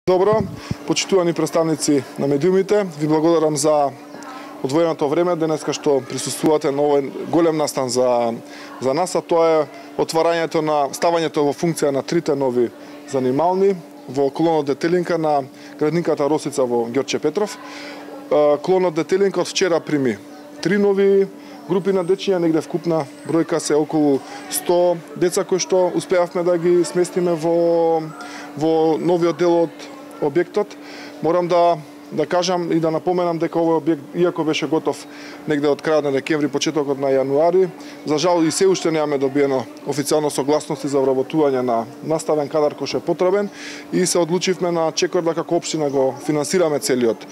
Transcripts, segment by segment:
Добро, почитувани представници на медиумите, ви благодарам за одвоеното време денеска што присуствувате на овој голем настан за нас, а тоа е отварањето на ставањето во функција на трите нови занимални во клонот Детелинка на градинката Росица во Ѓорче Петров. Клонот Детелинка од вчера прими 3 нови групи на дечиња, негде вкупна бројка се околу 100 деца кои што успеавме да ги сместиме во новиот дел од објектот. Морам да кажам и да напоменам дека овој објект, иако беше готов негде од крајот на декември, почетокот на јануари, за жал и се уште немаме добиено официјално согласности за вработување на наставен кадар кој е потребен и се одлучивме на чекор да како општина го финансираме целиот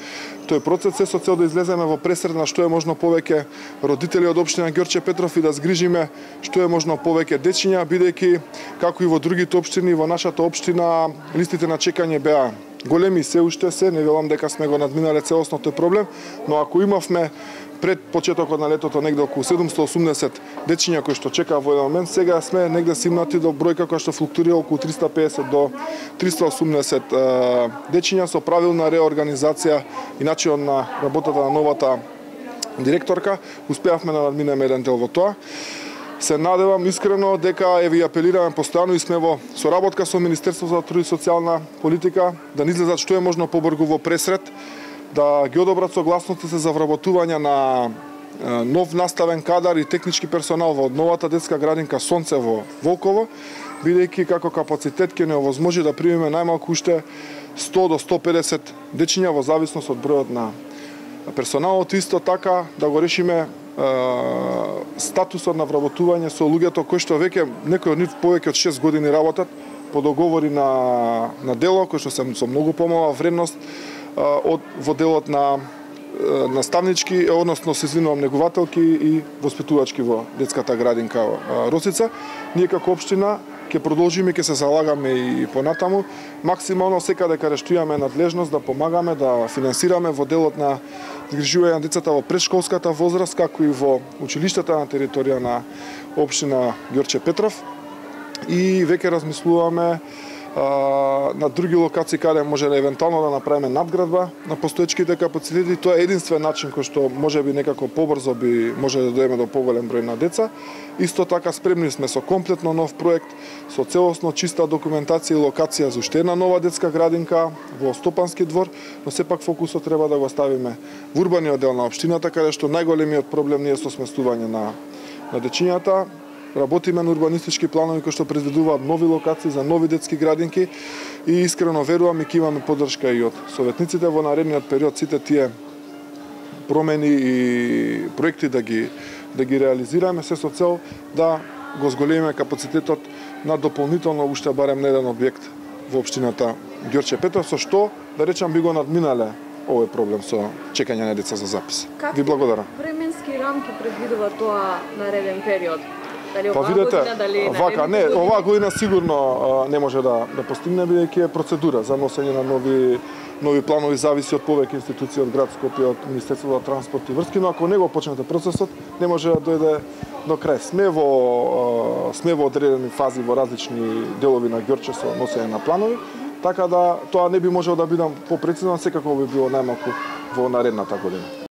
тој процес со цел да излеземе во пресред на што е можно повеќе родители од општина Ѓорче Петров и да згрижиме што е можно повеќе дечиња, бидејќи како и во другите општини, во нашата општина листите на чекање беа големи, се уште се, не велам дека сме го надминале целосно тој проблем, но ако имавме пред почетокот на летото негде околу 780 дечиња кои што чекаа во еден момент, сега сме негде симнати до бројка која што флуктуира околу 350 до 380 дечиња со правилна реорганизација и начинот на работата на новата директорка. Успеавме да надминеме еден дел во тоа. Се надевам искрено дека ви апелираме постојано и сме во соработка со Министерството за труд и социјална политика да ни излезат што е можно побрзо во пресред, да ги одобрат согласностите за вработување на нов наставен кадар и технички персонал во новата детска градинка Сонце во Волково, бидејќи како капацитет ќе не овозможи да примиме најмалку уште 100 до 150 дечиња во зависност од бројот на персоналот. Исто така да го решиме статусот на вработување со луѓето кои што веќе некои од нив повеќе од 6 години работат по договори на дело кои што се со многу помала вредност во делот на наставнички, односно се извинувам, негувателки и воспитувачки во детската градинка Росица. Ние како општина ќе продолжиме, ќе се залагаме и понатаму максимално секаде каде што имаме надлежност да помагаме, да финансираме во делот на згрижување на децата во претшколската возраст, како и во училиштата на територија на општина Ѓорче Петров. И веќе размислуваме на други локации каде може да евентуално да направиме надградба на постоечките капацитети. Тоа е единствен начин кој што можеби некако побрзо би може да дојдеме до поголем број на деца. Исто така спремни сме со комплетно нов проект, со целосно чиста документација и локација за уште една нова детска градинка во Стопански двор, но сепак фокусот треба да го ставиме во урбаниот дел на општината, каде што најголемиот проблем не е со сместување на дечињата. Работиме на урбанистички планови кои што предвидуваат нови локации за нови детски градинки и искрено верувам и ќе имаме поддршка и од советниците во наредниот период сите тие промени и проекти да ги реализираме, се со цел да го зголемиме капацитетот на дополнително уште барем на еден објект во општината Ѓорче Петров, со што да речам би го надминале овој проблем со чекање на деца за запис. Ви благодарам. Временски рамки предвидува тоа нареден период? Па видете, вака, не, оваа година сигурно не може да постигне, бидејќи е процедура за носење на нови планови, зависи од повеќе институции, од град Скопје, од Министерството за транспорт и врски, но ако не го почнете процесот, не може да дојде до крај. Сме во одредени фази во различни делови на Ѓорче со носење на планови, така да тоа не би можело да бидам попрецизен, секако би било најмалку во наредната година.